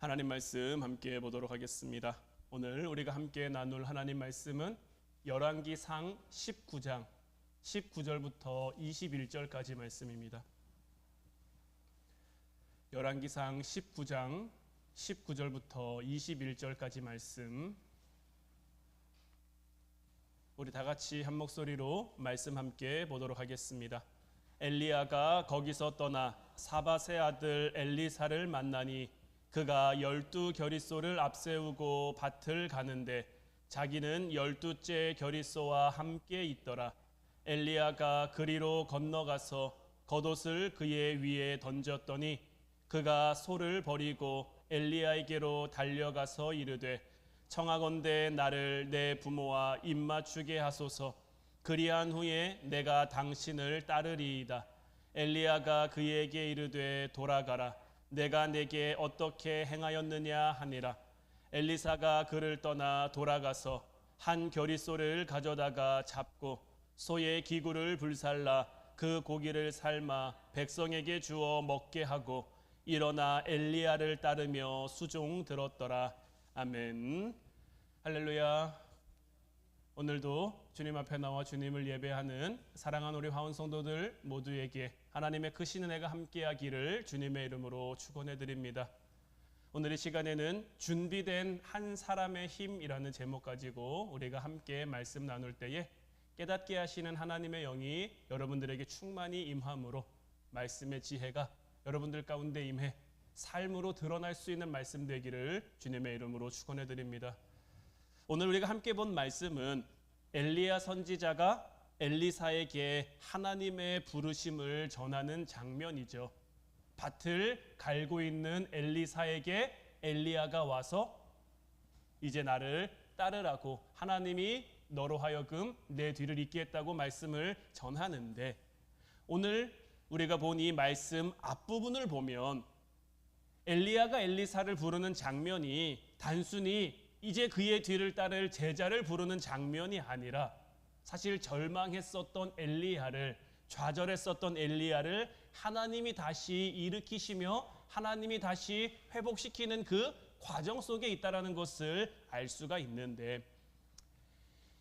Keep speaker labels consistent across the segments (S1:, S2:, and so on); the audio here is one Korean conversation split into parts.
S1: 하나님 말씀 함께 보도록 하겠습니다. 오늘 우리가 함께 나눌 하나님 말씀은 열왕기상 19장 19절부터 21절까지 말씀입니다. 열왕기상 19장 19절부터 21절까지 말씀, 우리 다 같이 한 목소리로 말씀 함께 보도록 하겠습니다. 엘리야가 거기서 떠나 사밧의 아들 엘리사를 만나니 그가 12 겨릿소를 앞세우고 밭을 가는데 자기는 12째 겨릿소와 함께 있더라. 엘리야가 그리로 건너가서 겉옷을 그의 위에 던졌더니 그가 소를 버리고 엘리야에게로 달려가서 이르되 청하건대 나를 내 부모와 입맞추게 하소서. 그리한 후에 내가 당신을 따르리이다. 엘리야가 그에게 이르되 돌아가라. 내가 내게 어떻게 행하였느냐 하니라. 엘리사가 그를 떠나 돌아가서 한 겨릿소를 가져다가 잡고 소의 기구를 불살라 그 고기를 삶아 백성에게 주어 먹게 하고 일어나 엘리야를 따르며 수종 들었더라. 아멘. 할렐루야. 오늘도 주님 앞에 나와 주님을 예배하는 사랑하는 우리 화원 성도들 모두에게 하나님의 크신 은혜가 함께하기를 주님의 이름으로 축원해 드립니다. 오늘 이 시간에는 준비된 한 사람의 힘이라는 제목 가지고 우리가 함께 말씀 나눌 때에 깨닫게 하시는 하나님의 영이 여러분들에게 충만히 임함으로 말씀의 지혜가 여러분들 가운데 임해 삶으로 드러날 수 있는 말씀 되기를 주님의 이름으로 축원해 드립니다. 오늘 우리가 함께 본 말씀은 엘리야 선지자가 엘리사에게 하나님의 부르심을 전하는 장면이죠. 밭을 갈고 있는 엘리사에게 엘리야가 와서 이제 나를 따르라고, 하나님이 너로 하여금 내 뒤를 잇겠다고 말씀을 전하는데, 오늘 우리가 본 이 말씀 앞부분을 보면 엘리야가 엘리사를 부르는 장면이 단순히 이제 그의 뒤를 따를 제자를 부르는 장면이 아니라 사실 절망했었던 엘리야를, 좌절했었던 엘리야를 하나님이 다시 일으키시며 하나님이 다시 회복시키는 그 과정 속에 있다라는 것을 알 수가 있는데,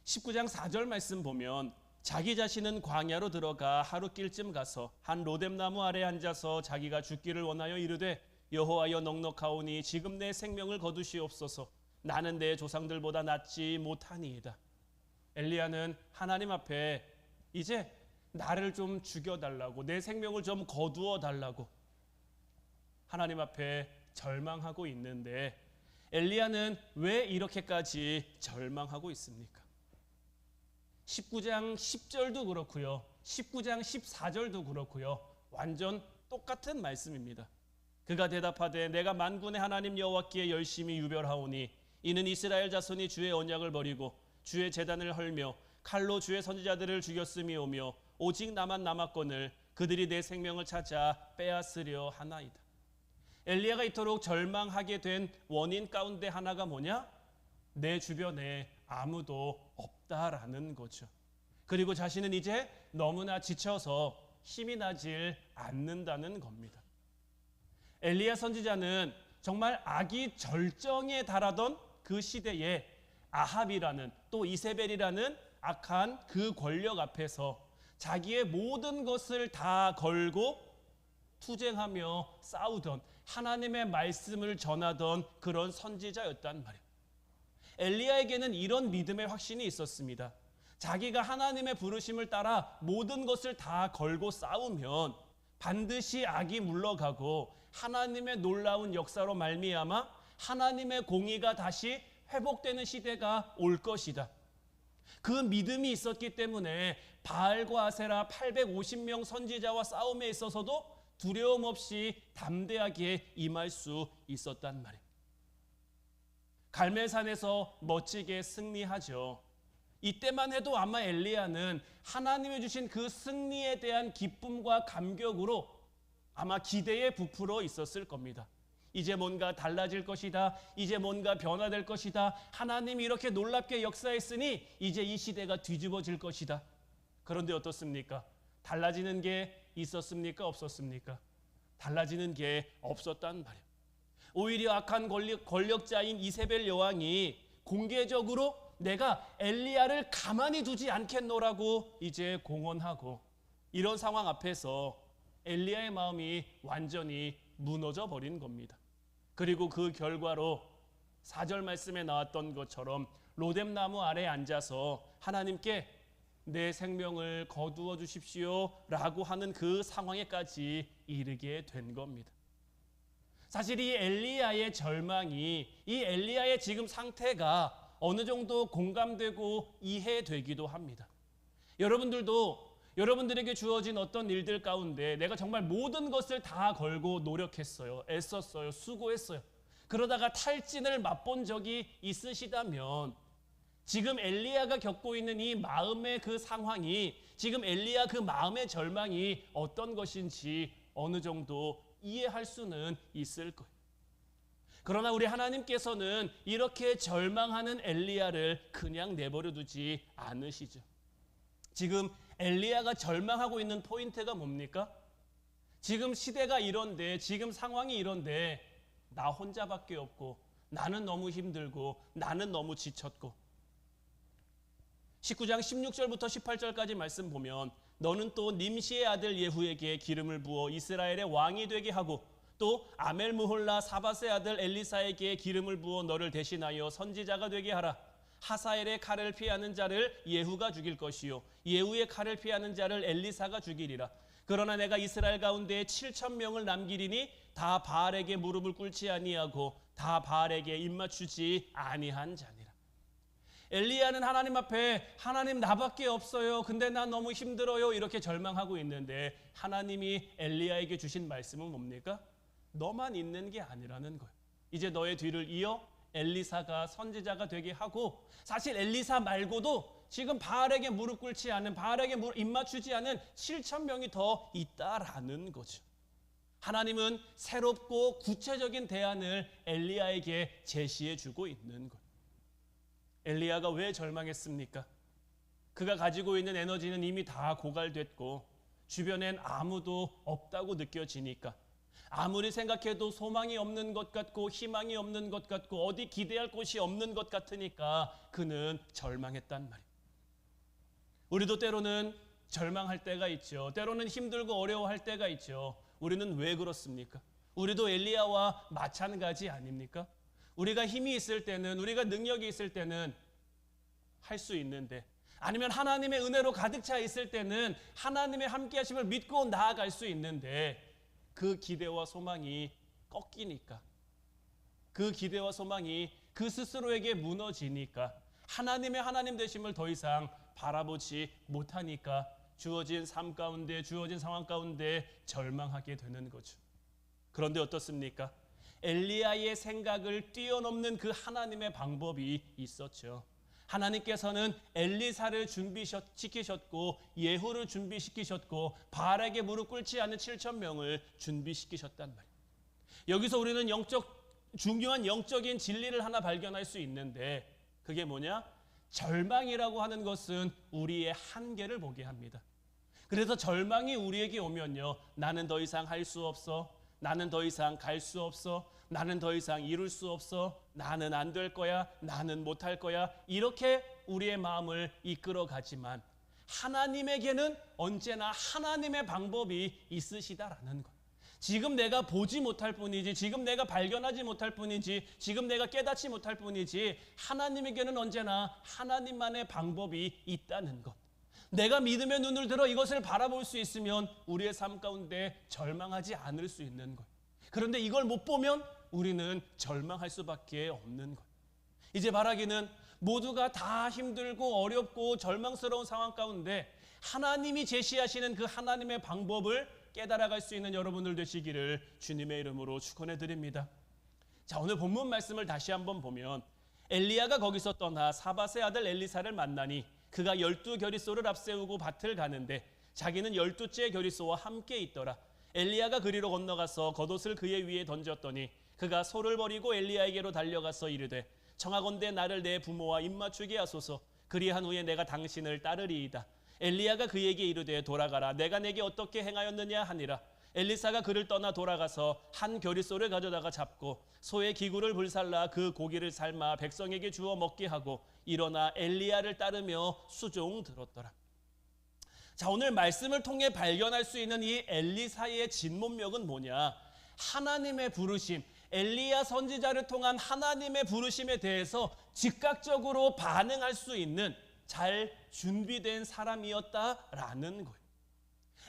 S1: 19장 4절 말씀 보면 자기 자신은 광야로 들어가 하루길쯤 가서 한 로뎀나무 아래 앉아서 자기가 죽기를 원하여 이르되 여호와여 넉넉하오니 지금 내 생명을 거두시옵소서. 나는 내 조상들보다 낫지 못하니이다. 엘리야는 하나님 앞에 이제 나를 좀 죽여달라고, 내 생명을 좀 거두어 달라고 하나님 앞에 절망하고 있는데, 엘리야는 왜 이렇게까지 절망하고 있습니까? 19장 10절도 그렇고요, 19장 14절도 그렇고요, 완전 똑같은 말씀입니다. 그가 대답하되 내가 만군의 하나님 여호와께 열심히 유별하오니 이는 이스라엘 자손이 주의 언약을 버리고 주의 제단을 헐며 칼로 주의 선지자들을 죽였음이오며 오직 나만 남았거늘 그들이 내 생명을 찾아 빼앗으려 하나이다. 엘리야가 이토록 절망하게 된 원인 가운데 하나가 뭐냐? 내 주변에 아무도 없다라는 거죠. 그리고 자신은 이제 너무나 지쳐서 힘이 나질 않는다는 겁니다. 엘리야 선지자는 정말 악이 절정에 달하던 그 시대에 아합이라는, 또 이세벨이라는 악한 그 권력 앞에서 자기의 모든 것을 다 걸고 투쟁하며 싸우던, 하나님의 말씀을 전하던 그런 선지자였단 말이에요. 엘리야에게는 이런 믿음의 확신이 있었습니다. 자기가 하나님의 부르심을 따라 모든 것을 다 걸고 싸우면 반드시 악이 물러가고 하나님의 놀라운 역사로 말미암아 하나님의 공의가 다시 회복되는 시대가 올 것이다. 그 믿음이 있었기 때문에 바알과 아세라 850명 선지자와 싸움에 있어서도 두려움 없이 담대하게 임할 수 있었단 말이에요. 갈멜산에서 멋지게 승리하죠. 이때만 해도 아마 엘리야는 하나님이 주신 그 승리에 대한 기쁨과 감격으로 아마 기대에 부풀어 있었을 겁니다. 이제 뭔가 달라질 것이다. 이제 뭔가 변화될 것이다. 하나님이 이렇게 놀랍게 역사했으니 이제 이 시대가 뒤집어질 것이다. 그런데 어떻습니까? 달라지는 게 있었습니까? 없었습니까? 달라지는 게 없었단 말이에요. 오히려 악한 권력자인 이세벨 여왕이 공개적으로 내가 엘리야를 가만히 두지 않겠노라고 이제 공언하고, 이런 상황 앞에서 엘리야의 마음이 완전히 무너져 버린 겁니다. 그리고 그 결과로 4절 말씀에 나왔던 것처럼 로뎀나무 아래에 앉아서 하나님께 내 생명을 거두어 주십시오 라고 하는 그 상황에까지 이르게 된 겁니다. 사실 이 엘리야의 절망이, 이 엘리야의 지금 상태가 어느 정도 공감되고 이해되기도 합니다. 여러분들도 여러분들에게 주어진 어떤 일들 가운데 내가 정말 모든 것을 다 걸고 노력했어요. 애썼어요. 수고했어요. 그러다가 탈진을 맛본 적이 있으시다면 지금 엘리야가 겪고 있는 이 마음의 그 상황이, 지금 엘리야 그 마음의 절망이 어떤 것인지 어느 정도 이해할 수는 있을 거예요. 그러나 우리 하나님께서는 이렇게 절망하는 엘리야를 그냥 내버려 두지 않으시죠. 지금 엘리야가 절망하고 있는 포인트가 뭡니까? 지금 시대가 이런데, 지금 상황이 이런데 나 혼자밖에 없고, 나는 너무 힘들고, 나는 너무 지쳤고. 19장 16절부터 18절까지 말씀 보면, 너는 또 님시의 아들 예후에게 기름을 부어 이스라엘의 왕이 되게 하고, 또 아멜무홀라 사밧의 아들 엘리사에게 기름을 부어 너를 대신하여 선지자가 되게 하라. 하사엘의 칼을 피하는 자를 예후가 죽일 것이요 예후의 칼을 피하는 자를 엘리사가 죽이리라. 그러나 내가 이스라엘 가운데 7,000명을 남기리니 다 바알에게 무릎을 꿇지 아니하고 다 바알에게 입맞추지 아니한 자니라. 엘리야는 하나님 앞에 하나님 나밖에 없어요. 근데 나 너무 힘들어요. 이렇게 절망하고 있는데 하나님이 엘리야에게 주신 말씀은 뭡니까? 너만 있는 게 아니라는 거예요. 이제 너의 뒤를 이어 엘리사가 선지자가 되게 하고, 사실 엘리사 말고도 지금 바알에게 무릎 꿇지 않은, 바알에게 입맞추지 않은 7,000명이 더 있다라는 거죠. 하나님은 새롭고 구체적인 대안을 엘리야에게 제시해 주고 있는 거예요. 엘리야가 왜 절망했습니까? 그가 가지고 있는 에너지는 이미 다 고갈됐고 주변엔 아무도 없다고 느껴지니까, 아무리 생각해도 소망이 없는 것 같고 희망이 없는 것 같고 어디 기대할 곳이 없는 것 같으니까 그는 절망했단 말이에요. 우리도 때로는 절망할 때가 있죠. 때로는 힘들고 어려워할 때가 있죠. 우리는 왜 그렇습니까? 우리도 엘리야와 마찬가지 아닙니까? 우리가 힘이 있을 때는, 우리가 능력이 있을 때는 할 수 있는데, 아니면 하나님의 은혜로 가득 차 있을 때는 하나님의 함께 하심을 믿고 나아갈 수 있는데, 그 기대와 소망이 꺾이니까, 그 기대와 소망이 그 스스로에게 무너지니까, 하나님의 하나님 되심을 더 이상 바라보지 못하니까 주어진 삶 가운데, 주어진 상황 가운데 절망하게 되는 거죠. 그런데 어떻습니까? 엘리야의 생각을 뛰어넘는 그 하나님의 방법이 있었죠. 하나님께서는 엘리사를 준비시키셨고 예후를 준비시키셨고 바알에게 무릎 꿇지 않는 7,000명을 준비시키셨단 말이에요. 여기서 우리는 중요한 영적인 진리를 하나 발견할 수 있는데, 그게 뭐냐? 절망이라고 하는 것은 우리의 한계를 보게 합니다. 그래서 절망이 우리에게 오면요, 나는 더 이상 할 수 없어, 나는 더 이상 갈 수 없어, 나는 더 이상 이룰 수 없어, 나는 안 될 거야, 나는 못할 거야, 이렇게 우리의 마음을 이끌어 가지만 하나님에게는 언제나 하나님의 방법이 있으시다라는 것. 지금 내가 보지 못할 뿐이지, 지금 내가 발견하지 못할 뿐이지, 지금 내가 깨닫지 못할 뿐이지, 하나님에게는 언제나 하나님만의 방법이 있다는 것. 내가 믿음의 눈을 들어 이것을 바라볼 수 있으면 우리의 삶 가운데 절망하지 않을 수 있는 것. 그런데 이걸 못 보면 우리는 절망할 수밖에 없는 것. 이제 바라기는 모두가 다 힘들고 어렵고 절망스러운 상황 가운데 하나님이 제시하시는 그 하나님의 방법을 깨달아갈 수 있는 여러분들 되시기를 주님의 이름으로 축원해 드립니다. 자, 오늘 본문 말씀을 다시 한번 보면, 엘리야가 거기서 떠나 사밧의 아들 엘리사를 만나니 그가 12겨리소를 앞세우고 밭을 가는데 자기는 12째 겨리소와 함께 있더라. 엘리야가 그리로 건너가서 겉옷을 그의 위에 던졌더니 그가 소를 버리고 엘리야에게로 달려가서 이르되, 청하건대 나를 내 부모와 입맞추게 하소서. 그리한 후에 내가 당신을 따르리이다. 엘리야가 그에게 이르되, 돌아가라. 내가 내게 어떻게 행하였느냐 하니라. 엘리사가 그를 떠나 돌아가서 한 겨릿소를 가져다가 잡고 소의 기구를 불살라 그 고기를 삶아 백성에게 주어 먹게 하고 일어나 엘리야를 따르며 수종 들었더라. 자, 오늘 말씀을 통해 발견할 수 있는 이 엘리사의 진문명은 뭐냐? 하나님의 부르심, 엘리야 선지자를 통한 하나님의 부르심에 대해서 즉각적으로 반응할 수 있는 잘 준비된 사람이었다라는 거예요.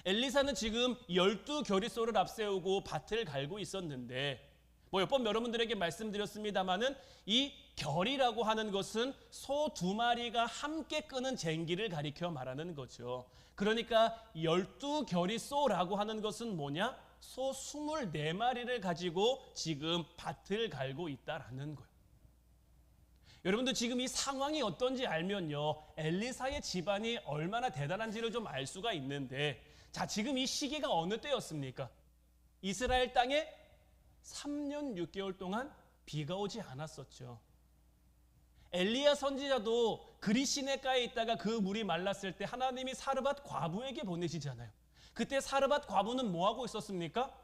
S1: 엘리사는 지금 12겨릿소를 앞세우고 밭을 갈고 있었는데 몇 번 여러분들에게 말씀드렸습니다마는 이 결이라고 하는 것은 소 2마리가 함께 끄는 쟁기를 가리켜 말하는 거죠. 그러니까 12겨릿소라고 하는 것은 뭐냐? 소 24마리를 가지고 지금 밭을 갈고 있다라는 거예요. 여러분들 지금 이 상황이 어떤지 알면요, 엘리사의 집안이 얼마나 대단한지를 좀 알 수가 있는데, 자, 지금 이 시기가 어느 때였습니까? 이스라엘 땅에 3년 6개월 동안 비가 오지 않았었죠. 엘리야 선지자도 그리시네가에 있다가 그 물이 말랐을 때 하나님이 사르밧 과부에게 보내시잖아요. 그때 사르밧 과부는 뭐 하고 있었습니까?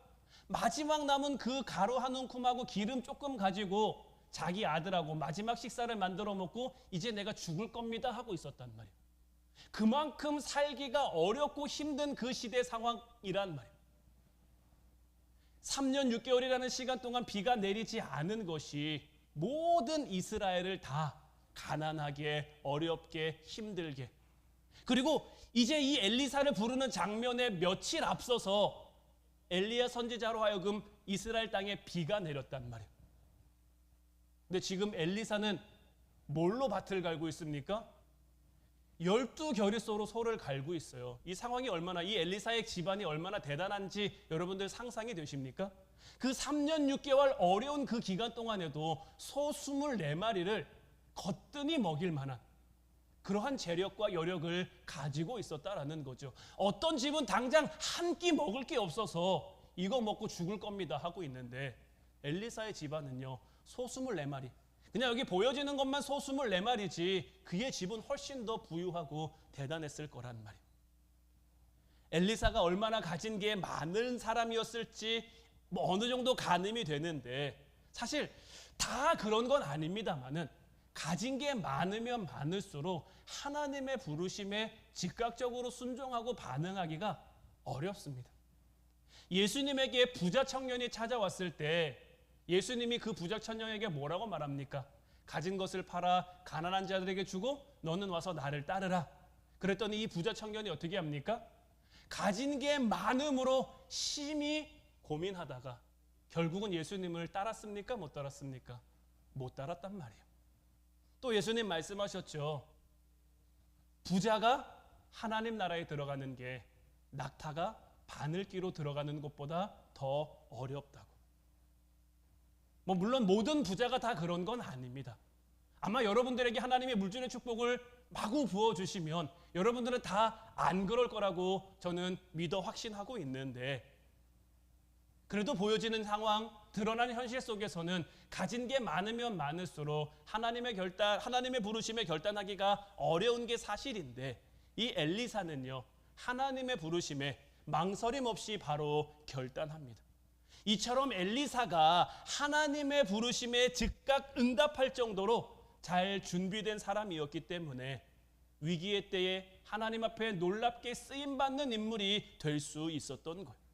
S1: 마지막 남은 그 가루 한 움큼하고 기름 조금 가지고 자기 아들하고 마지막 식사를 만들어 먹고 이제 내가 죽을 겁니다 하고 있었단 말이에요. 그만큼 살기가 어렵고 힘든 그 시대 상황이란 말이에요. 3년 6개월이라는 시간 동안 비가 내리지 않은 것이 모든 이스라엘을 다 가난하게, 어렵게, 힘들게, 그리고 이제 이 엘리사를 부르는 장면에 며칠 앞서서 엘리야 선지자로 하여금 이스라엘 땅에 비가 내렸단 말이에요. 근데 지금 엘리사는 뭘로 밭을 갈고 있습니까? 12겨릿소로 소를 갈고 있어요. 이 상황이 얼마나, 이 엘리사의 집안이 얼마나 대단한지 여러분들 상상이 되십니까? 그 3년 6개월 어려운 그 기간 동안에도 소 24마리를 거뜬히 먹일 만한 그러한 재력과 여력을 가지고 있었다라는 거죠. 어떤 집은 당장 한 끼 먹을 게 없어서 이거 먹고 죽을 겁니다 하고 있는데, 엘리사의 집안은요, 소 24마리. 그냥 여기 보여지는 것만 소 24마리지 그의 집은 훨씬 더 부유하고 대단했을 거란 말이에요. 엘리사가 얼마나 가진 게 많은 사람이었을지 어느 정도 가늠이 되는데, 사실 다 그런 건 아닙니다만은 가진 게 많으면 많을수록 하나님의 부르심에 즉각적으로 순종하고 반응하기가 어렵습니다. 예수님에게 부자 청년이 찾아왔을 때 예수님이 그 부자 청년에게 뭐라고 말합니까? 가진 것을 팔아 가난한 자들에게 주고 너는 와서 나를 따르라. 그랬더니 이 부자 청년이 어떻게 합니까? 가진 게 많음으로 심히 고민하다가 결국은 예수님을 따랐습니까? 못 따랐습니까? 못 따랐단 말이에요. 또 예수님 말씀하셨죠. 부자가 하나님 나라에 들어가는 게 낙타가 바늘기로 들어가는 것보다 더 어렵다고. 물론 모든 부자가 다 그런 건 아닙니다. 아마 여러분들에게 하나님의 물질의 축복을 마구 부어주시면 여러분들은 다 안 그럴 거라고 저는 믿어 확신하고 있는데, 그래도 보여지는 상황, 드러나는 현실 속에서는 가진 게 많으면 많을수록 하나님의 부르심에 결단하기가 어려운 게 사실인데, 이 엘리사는요, 하나님의 부르심에 망설임 없이 바로 결단합니다. 이처럼 엘리사가 하나님의 부르심에 즉각 응답할 정도로 잘 준비된 사람이었기 때문에 위기의 때에 하나님 앞에 놀랍게 쓰임받는 인물이 될 수 있었던 거예요.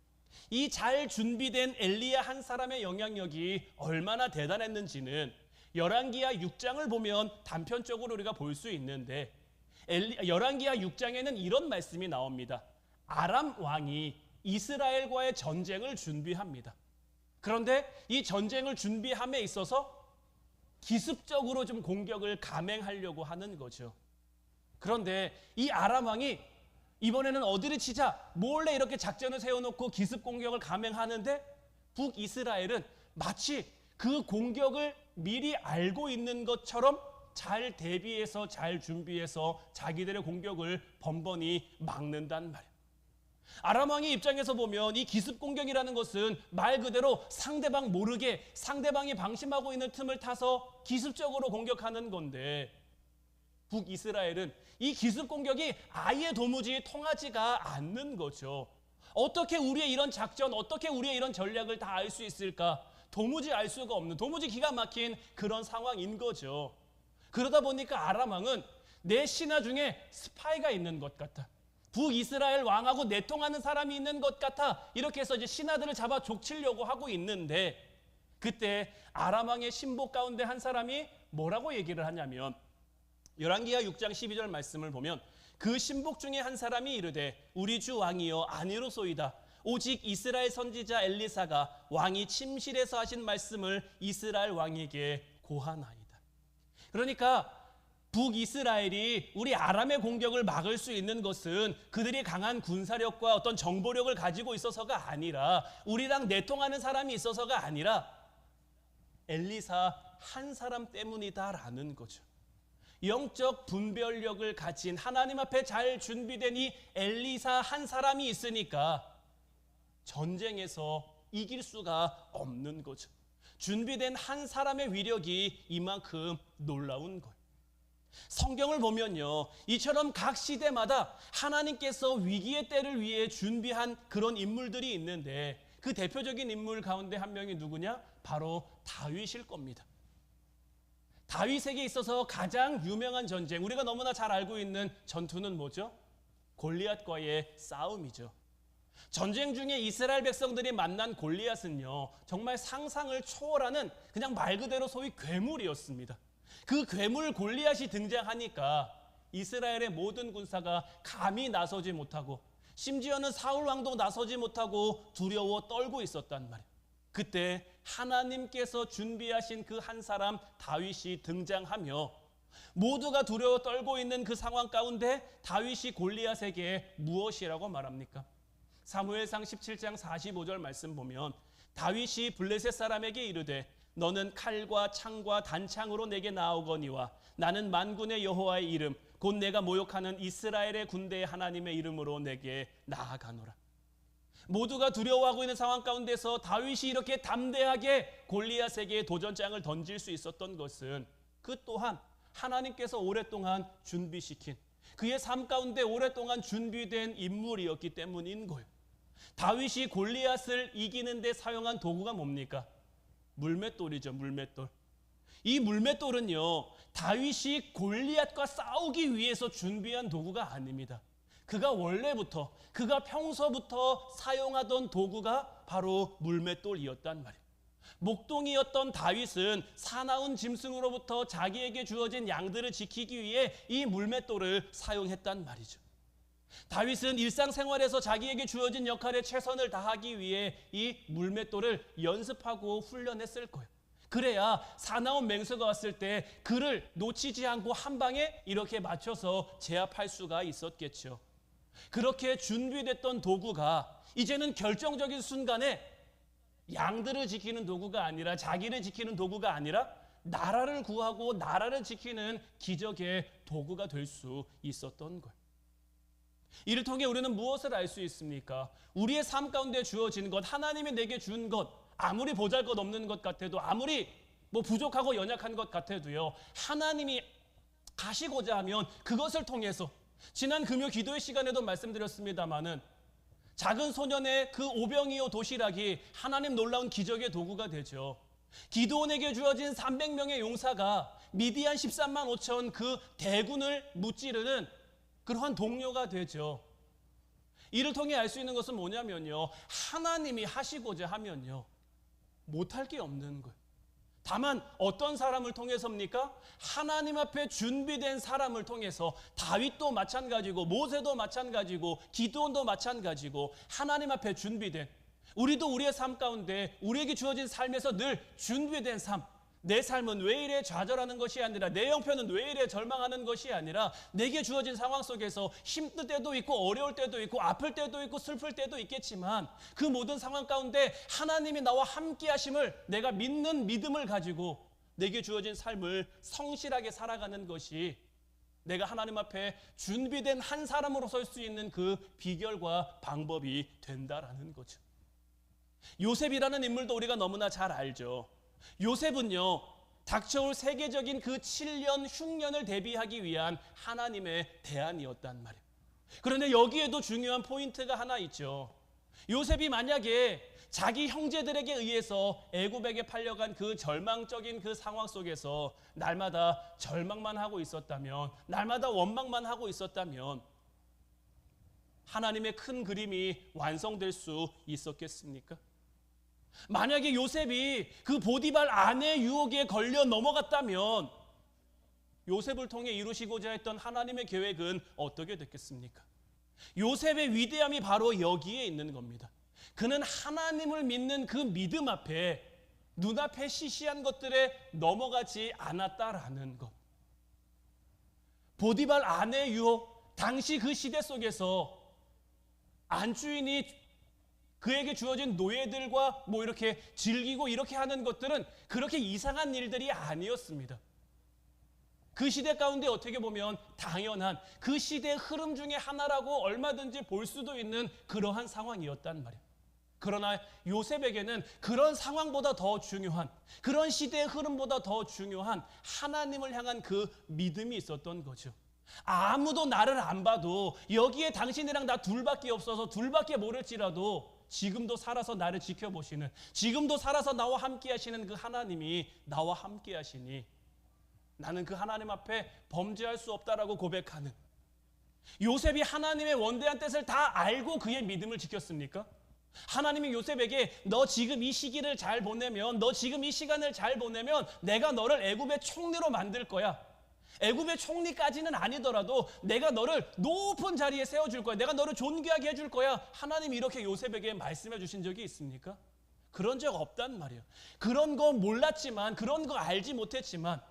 S1: 이 잘 준비된 엘리야 한 사람의 영향력이 얼마나 대단했는지는 열왕기하 6장을 보면 단편적으로 우리가 볼 수 있는데, 열왕기하 6장에는 이런 말씀이 나옵니다. 아람 왕이 이스라엘과의 전쟁을 준비합니다. 그런데 이 전쟁을 준비함에 있어서 기습적으로 좀 공격을 감행하려고 하는 거죠. 그런데 이 아람 왕이 이번에는 어디를 치자 몰래 이렇게 작전을 세워놓고 기습 공격을 감행하는데, 북이스라엘은 마치 그 공격을 미리 알고 있는 것처럼 잘 대비해서 잘 준비해서 자기들의 공격을 번번이 막는단 말이에요. 아람 왕의 입장에서 보면 이 기습 공격이라는 것은 말 그대로 상대방 모르게 상대방이 방심하고 있는 틈을 타서 기습적으로 공격하는 건데, 북이스라엘은 이 기습 공격이 아예 도무지 통하지가 않는 거죠. 어떻게 우리의 이런 작전, 어떻게 우리의 이런 전략을 다 알 수 있을까? 도무지 알 수가 없는, 도무지 기가 막힌 그런 상황인 거죠. 그러다 보니까 아람 왕은 내 신하 중에 스파이가 있는 것 같아. 북이스라엘 왕하고 내통하는 사람이 있는 것 같아. 이렇게 해서 이제 신하들을 잡아 족치려고 하고 있는데, 그때 아람 왕의 신복 가운데 한 사람이 뭐라고 얘기를 하냐면, 열왕기하 6장 12절 말씀을 보면 그 신복 중에 한 사람이 이르되 우리 주 왕이여 아니로소이다. 오직 이스라엘 선지자 엘리사가 왕이 침실에서 하신 말씀을 이스라엘 왕에게 고하나이다. 그러니까 북이스라엘이 우리 아람의 공격을 막을 수 있는 것은 그들이 강한 군사력과 어떤 정보력을 가지고 있어서가 아니라, 우리랑 내통하는 사람이 있어서가 아니라 엘리사 한 사람 때문이다라는 거죠. 영적 분별력을 가진, 하나님 앞에 잘 준비된 이 엘리사 한 사람이 있으니까 전쟁에서 이길 수가 없는 거죠. 준비된 한 사람의 위력이 이만큼 놀라운 거예요. 성경을 보면요, 이처럼 각 시대마다 하나님께서 위기의 때를 위해 준비한 그런 인물들이 있는데, 그 대표적인 인물 가운데 한 명이 누구냐? 바로 다윗일 겁니다. 다윗에게 있어서 가장 유명한 전쟁, 우리가 너무나 잘 알고 있는 전투는 뭐죠? 골리앗과의 싸움이죠. 전쟁 중에 이스라엘 백성들이 만난 골리앗은요, 정말 상상을 초월하는 그냥 말 그대로 소위 괴물이었습니다. 그 괴물 골리앗이 등장하니까 이스라엘의 모든 군사가 감히 나서지 못하고, 심지어는 사울 왕도 나서지 못하고 두려워 떨고 있었단 말이에요. 그때 하나님께서 준비하신 그 한 사람 다윗이 등장하며, 모두가 두려워 떨고 있는 그 상황 가운데 다윗이 골리앗에게 무엇이라고 말합니까? 사무엘상 17장 45절 말씀 보면 다윗이 블레셋 사람에게 이르되 너는 칼과 창과 단창으로 내게 나오거니와 나는 만군의 여호와의 이름 곧 내가 모욕하는 이스라엘의 군대의 하나님의 이름으로 내게 나아가노라. 모두가 두려워하고 있는 상황 가운데서 다윗이 이렇게 담대하게 골리앗에게 도전장을 던질 수 있었던 것은 그 또한 하나님께서 오랫동안 준비시킨, 그의 삶 가운데 오랫동안 준비된 인물이었기 때문인 거예요. 다윗이 골리앗을 이기는 데 사용한 도구가 뭡니까? 물맷돌이죠. 물맷돌. 이 물맷돌은요, 다윗이 골리앗과 싸우기 위해서 준비한 도구가 아닙니다. 그가 원래부터, 그가 평소부터 사용하던 도구가 바로 물맷돌이었단 말이에요. 목동이었던 다윗은 사나운 짐승으로부터 자기에게 주어진 양들을 지키기 위해 이 물맷돌을 사용했단 말이죠. 다윗은 일상생활에서 자기에게 주어진 역할에 최선을 다하기 위해 이 물맷돌을 연습하고 훈련했을 거예요. 그래야 사나운 맹수가 왔을 때 그를 놓치지 않고 한 방에 이렇게 맞춰서 제압할 수가 있었겠죠. 그렇게 준비됐던 도구가 이제는 결정적인 순간에 양들을 지키는 도구가 아니라, 자기를 지키는 도구가 아니라 나라를 구하고 나라를 지키는 기적의 도구가 될 수 있었던 거예요. 이를 통해 우리는 무엇을 알 수 있습니까? 우리의 삶 가운데 주어진 것, 하나님이 내게 준 것, 아무리 보잘것없는 것 같아도, 아무리 부족하고 연약한 것 같아도요, 하나님이 가시고자 하면 그것을 통해서, 지난 금요 기도의 시간에도 말씀드렸습니다마는 작은 소년의 그 오병이어 도시락이 하나님 놀라운 기적의 도구가 되죠. 기드온에게 주어진 300명의 용사가 미디안 13만 5천 그 대군을 무찌르는 그러한 동료가 되죠. 이를 통해 알 수 있는 것은 뭐냐면요, 하나님이 하시고자 하면요 못할 게 없는 거예요. 다만 어떤 사람을 통해서입니까? 하나님 앞에 준비된 사람을 통해서. 다윗도 마찬가지고, 모세도 마찬가지고, 기드온도 마찬가지고, 하나님 앞에 준비된, 우리도 우리의 삶 가운데 우리에게 주어진 삶에서 늘 준비된 삶, 내 삶은 왜 이래 좌절하는 것이 아니라, 내 형편은 왜 이래 절망하는 것이 아니라, 내게 주어진 상황 속에서 힘들 때도 있고 어려울 때도 있고 아플 때도 있고 슬플 때도 있겠지만, 그 모든 상황 가운데 하나님이 나와 함께 하심을 내가 믿는 믿음을 가지고 내게 주어진 삶을 성실하게 살아가는 것이 내가 하나님 앞에 준비된 한 사람으로 설 수 있는 그 비결과 방법이 된다라는 거죠. 요셉이라는 인물도 우리가 너무나 잘 알죠. 요셉은요, 닥쳐올 세계적인 그 7년 흉년을 대비하기 위한 하나님의 대안이었단 말이에요. 그런데 여기에도 중요한 포인트가 하나 있죠. 요셉이 만약에 자기 형제들에게 의해서 애굽에게 팔려간 그 절망적인 그 상황 속에서 날마다 절망만 하고 있었다면, 날마다 원망만 하고 있었다면 하나님의 큰 그림이 완성될 수 있었겠습니까? 만약에 요셉이 그 보디발 아내의 유혹에 걸려 넘어갔다면 요셉을 통해 이루시고자 했던 하나님의 계획은 어떻게 됐겠습니까? 요셉의 위대함이 바로 여기에 있는 겁니다. 그는 하나님을 믿는 그 믿음 앞에 눈앞에 시시한 것들에 넘어가지 않았다라는 것. 보디발 아내의 유혹, 당시 그 시대 속에서 안주인이 그에게 주어진 노예들과 뭐 이렇게 즐기고 이렇게 하는 것들은 그렇게 이상한 일들이 아니었습니다. 그 시대 가운데 어떻게 보면 당연한 그 시대의 흐름 중에 하나라고 얼마든지 볼 수도 있는 그러한 상황이었단 말이에요. 그러나 요셉에게는 그런 상황보다 더 중요한, 그런 시대의 흐름보다 더 중요한 하나님을 향한 그 믿음이 있었던 거죠. 아무도 나를 안 봐도 여기에 당신이랑 나 둘밖에 없어서 둘밖에 모를지라도 지금도 살아서 나를 지켜보시는, 지금도 살아서 나와 함께 하시는 그 하나님이 나와 함께 하시니 나는 그 하나님 앞에 범죄할 수 없다라고 고백하는, 요셉이 하나님의 원대한 뜻을 다 알고 그의 믿음을 지켰습니까? 하나님이 요셉에게 너 지금 이 시기를 잘 보내면, 너 지금 이 시간을 잘 보내면 내가 너를 애굽의 총리로 만들 거야. 애굽의 총리까지는 아니더라도 내가 너를 높은 자리에 세워줄 거야. 내가 너를 존귀하게 해줄 거야. 하나님이 이렇게 요셉에게 말씀해 주신 적이 있습니까? 그런 적 없단 말이에요. 그런 거 몰랐지만, 그런 거 알지 못했지만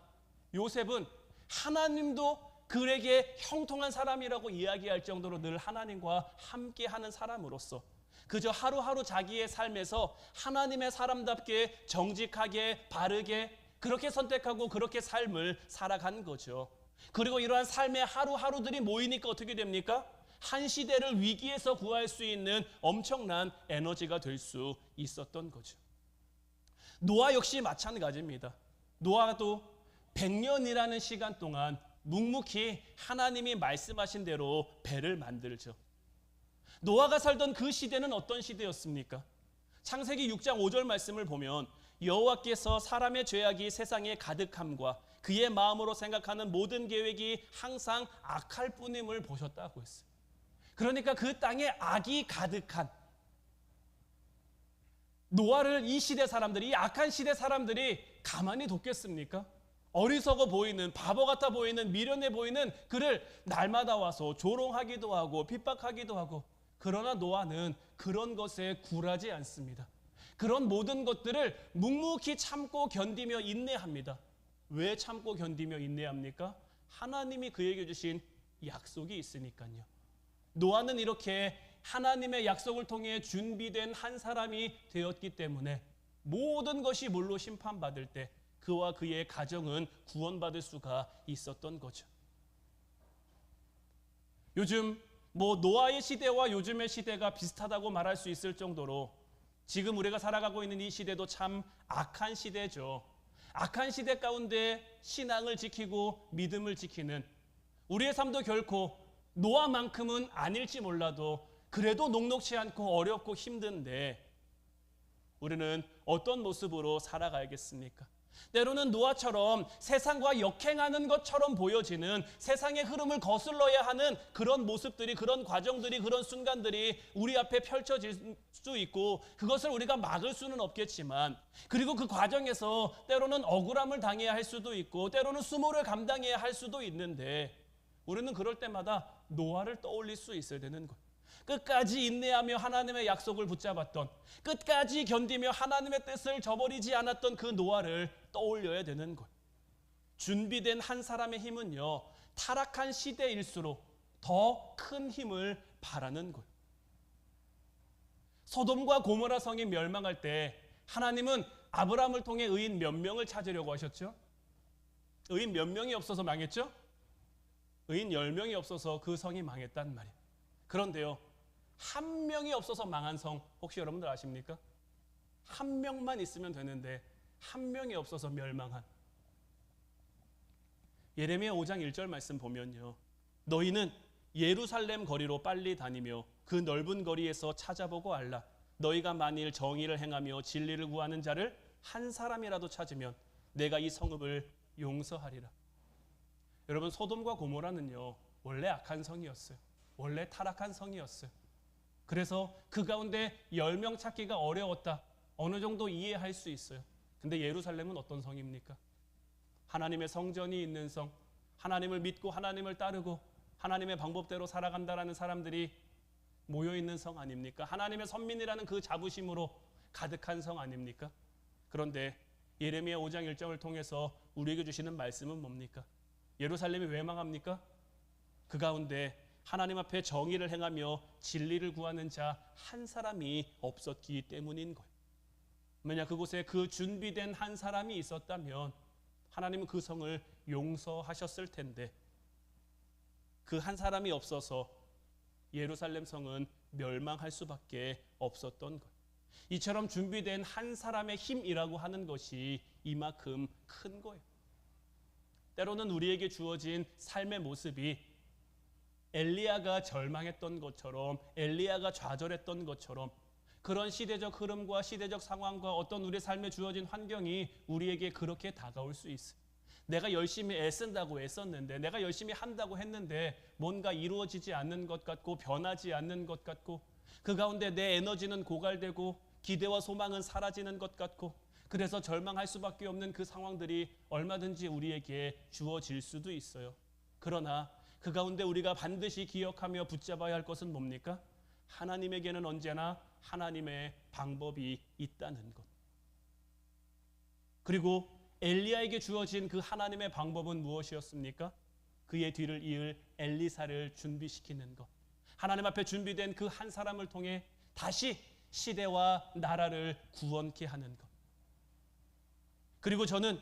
S1: 요셉은 하나님도 그에게 형통한 사람이라고 이야기할 정도로 늘 하나님과 함께하는 사람으로서 그저 하루하루 자기의 삶에서 하나님의 사람답게 정직하게 바르게 그렇게 선택하고 그렇게 삶을 살아간 거죠. 그리고 이러한 삶의 하루하루들이 모이니까 어떻게 됩니까? 한 시대를 위기에서 구할 수 있는 엄청난 에너지가 될 수 있었던 거죠. 노아 역시 마찬가지입니다. 노아도 100년이라는 시간 동안 묵묵히 하나님이 말씀하신 대로 배를 만들죠. 노아가 살던 그 시대는 어떤 시대였습니까? 창세기 6장 5절 말씀을 보면 여호와께서 사람의 죄악이 세상에 가득함과 그의 마음으로 생각하는 모든 계획이 항상 악할 뿐임을 보셨다고 했어요. 그러니까 그 땅에 악이 가득한 노아를 이 시대 사람들이, 이 악한 시대 사람들이 가만히 뒀겠습니까? 어리석어 보이는, 바보 같아 보이는, 미련해 보이는 그를 날마다 와서 조롱하기도 하고 핍박하기도 하고, 그러나 노아는 그런 것에 굴하지 않습니다. 그런 모든 것들을 묵묵히 참고 견디며 인내합니다. 왜 참고 견디며 인내합니까? 하나님이 그에게 주신 약속이 있으니까요. 노아는 이렇게 하나님의 약속을 통해 준비된 한 사람이 되었기 때문에 모든 것이 물로 심판받을 때 그와 그의 가정은 구원받을 수가 있었던 거죠. 요즘 노아의 시대와 요즘의 시대가 비슷하다고 말할 수 있을 정도로 지금 우리가 살아가고 있는 이 시대도 참 악한 시대죠. 악한 시대 가운데 신앙을 지키고 믿음을 지키는 우리의 삶도 결코 노아만큼은 아닐지 몰라도 그래도 녹록지 않고 어렵고 힘든데 우리는 어떤 모습으로 살아가야겠습니까? 때로는 노아처럼 세상과 역행하는 것처럼 보여지는 세상의 흐름을 거슬러야 하는 그런 모습들이, 그런 과정들이, 그런 순간들이 우리 앞에 펼쳐질 수 있고 그것을 우리가 막을 수는 없겠지만, 그리고 그 과정에서 때로는 억울함을 당해야 할 수도 있고 때로는 수모를 감당해야 할 수도 있는데 우리는 그럴 때마다 노아를 떠올릴 수 있어야 되는 거예요. 끝까지 인내하며 하나님의 약속을 붙잡았던, 끝까지 견디며 하나님의 뜻을 저버리지 않았던 그 노아를 떠올려야 되는 거예요. 준비된 한 사람의 힘은요, 타락한 시대일수록 더 큰 힘을 발하는 거예요. 소돔과 고모라 성이 멸망할 때 하나님은 아브라함을 통해 의인 몇 명을 찾으려고 하셨죠? 의인 몇 명이 없어서 망했죠? 의인 10명이 없어서 그 성이 망했단 말이에요. 그런데요, 한 명이 없어서 망한 성 혹시 여러분들 아십니까? 한 명만 있으면 되는데 한 명이 없어서 멸망한, 예레미야 5장 1절 말씀 보면요, 너희는 예루살렘 거리로 빨리 다니며 그 넓은 거리에서 찾아보고 알라. 너희가 만일 정의를 행하며 진리를 구하는 자를 한 사람이라도 찾으면 내가 이 성읍을 용서하리라. 여러분, 소돔과 고모라는요, 원래 악한 성이었어요. 원래 타락한 성이었어요. 그래서 그 가운데 10명 찾기가 어려웠다. 어느 정도 이해할 수 있어요. 근데 예루살렘은 어떤 성입니까? 하나님의 성전이 있는 성, 하나님을 믿고 하나님을 따르고 하나님의 방법대로 살아간다라는 사람들이 모여있는 성 아닙니까? 하나님의 선민이라는 그 자부심으로 가득한 성 아닙니까? 그런데 예레미야 5장 1절을 통해서 우리에게 주시는 말씀은 뭡니까? 예루살렘이 왜 망합니까? 그 가운데 하나님 앞에 정의를 행하며 진리를 구하는 자 한 사람이 없었기 때문인 거예요. 만약 그곳에 그 준비된 한 사람이 있었다면 하나님은 그 성을 용서하셨을 텐데 그 한 사람이 없어서 예루살렘 성은 멸망할 수밖에 없었던 것. 이처럼 준비된 한 사람의 힘이라고 하는 것이 이만큼 큰 거예요. 때로는 우리에게 주어진 삶의 모습이 엘리야가 절망했던 것처럼, 엘리야가 좌절했던 것처럼 그런 시대적 흐름과 시대적 상황과 어떤 우리의 삶에 주어진 환경이 우리에게 그렇게 다가올 수 있어요. 내가 열심히 애쓴다고 애썼는데, 내가 열심히 한다고 했는데 뭔가 이루어지지 않는 것 같고 변하지 않는 것 같고 그 가운데 내 에너지는 고갈되고 기대와 소망은 사라지는 것 같고 그래서 절망할 수밖에 없는 그 상황들이 얼마든지 우리에게 주어질 수도 있어요. 그러나 그 가운데 우리가 반드시 기억하며 붙잡아야 할 것은 뭡니까? 하나님에게는 언제나 하나님의 방법이 있다는 것. 그리고 엘리야에게 주어진 그 하나님의 방법은 무엇이었습니까? 그의 뒤를 이을 엘리사를 준비시키는 것. 하나님 앞에 준비된 그 한 사람을 통해 다시 시대와 나라를 구원케 하는 것. 그리고 저는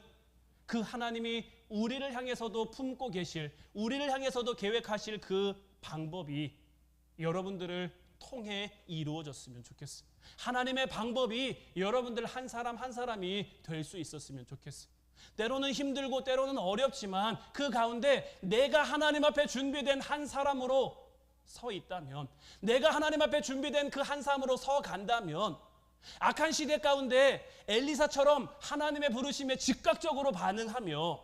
S1: 그 하나님이 우리를 향해서도 품고 계실, 우리를 향해서도 계획하실 그 방법이 여러분들을 통해 이루어졌으면 좋겠어요. 하나님의 방법이 여러분들 한 사람 한 사람이 될 수 있었으면 좋겠어요. 때로는 힘들고 때로는 어렵지만 그 가운데 내가 하나님 앞에 준비된 한 사람으로 서 있다면, 내가 하나님 앞에 준비된 그 한 사람으로 서 간다면 악한 시대 가운데 엘리사처럼 하나님의 부르심에 즉각적으로 반응하며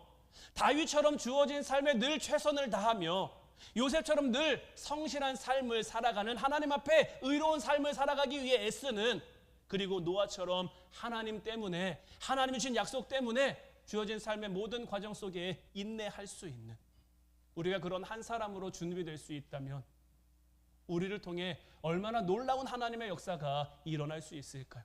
S1: 다윗처럼 주어진 삶에 늘 최선을 다하며 요셉처럼 늘 성실한 삶을 살아가는, 하나님 앞에 의로운 삶을 살아가기 위해 애쓰는, 그리고 노아처럼 하나님 때문에, 하나님이 주신 약속 때문에 주어진 삶의 모든 과정 속에 인내할 수 있는, 우리가 그런 한 사람으로 준비될 수 있다면 우리를 통해 얼마나 놀라운 하나님의 역사가 일어날 수 있을까요?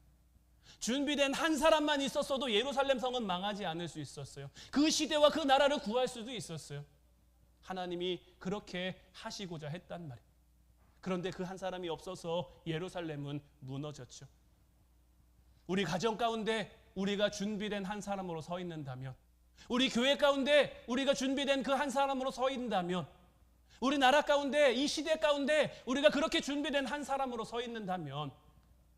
S1: 준비된 한 사람만 있었어도 예루살렘 성은 망하지 않을 수 있었어요. 그 시대와 그 나라를 구할 수도 있었어요. 하나님이 그렇게 하시고자 했단 말이에요. 그런데 그 한 사람이 없어서 예루살렘은 무너졌죠. 우리 가정 가운데 우리가 준비된 한 사람으로 서 있는다면, 우리 교회 가운데 우리가 준비된 그 한 사람으로 서 있는다면, 우리 나라 가운데, 이 시대 가운데 우리가 그렇게 준비된 한 사람으로 서 있는다면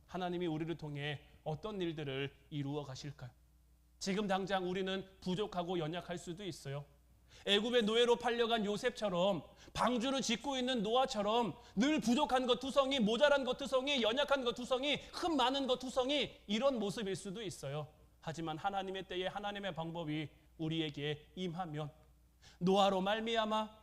S1: 하나님이 우리를 통해 어떤 일들을 이루어 가실까요? 지금 당장 우리는 부족하고 연약할 수도 있어요. 애굽의 노예로 팔려간 요셉처럼, 방주를 짓고 있는 노아처럼 늘 부족한 것 투성이, 모자란 것 투성이, 연약한 것 투성이, 흠 많은 것 투성이, 이런 모습일 수도 있어요. 하지만 하나님의 때에 하나님의 방법이 우리에게 임하면 노아로 말미암아,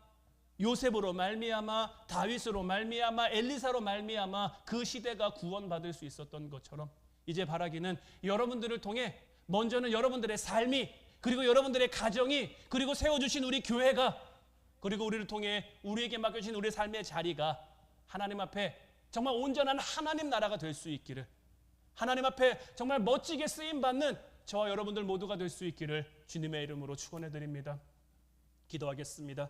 S1: 요셉으로 말미암아, 다윗으로 말미암아, 엘리사로 말미암아 그 시대가 구원받을 수 있었던 것처럼 이제 바라기는 여러분들을 통해 먼저는 여러분들의 삶이, 그리고 여러분들의 가정이, 그리고 세워주신 우리 교회가, 그리고 우리를 통해 우리에게 맡겨주신 우리의 삶의 자리가 하나님 앞에 정말 온전한 하나님 나라가 될 수 있기를, 하나님 앞에 정말 멋지게 쓰임받는 저와 여러분들 모두가 될 수 있기를 주님의 이름으로 축원해 드립니다. 기도하겠습니다.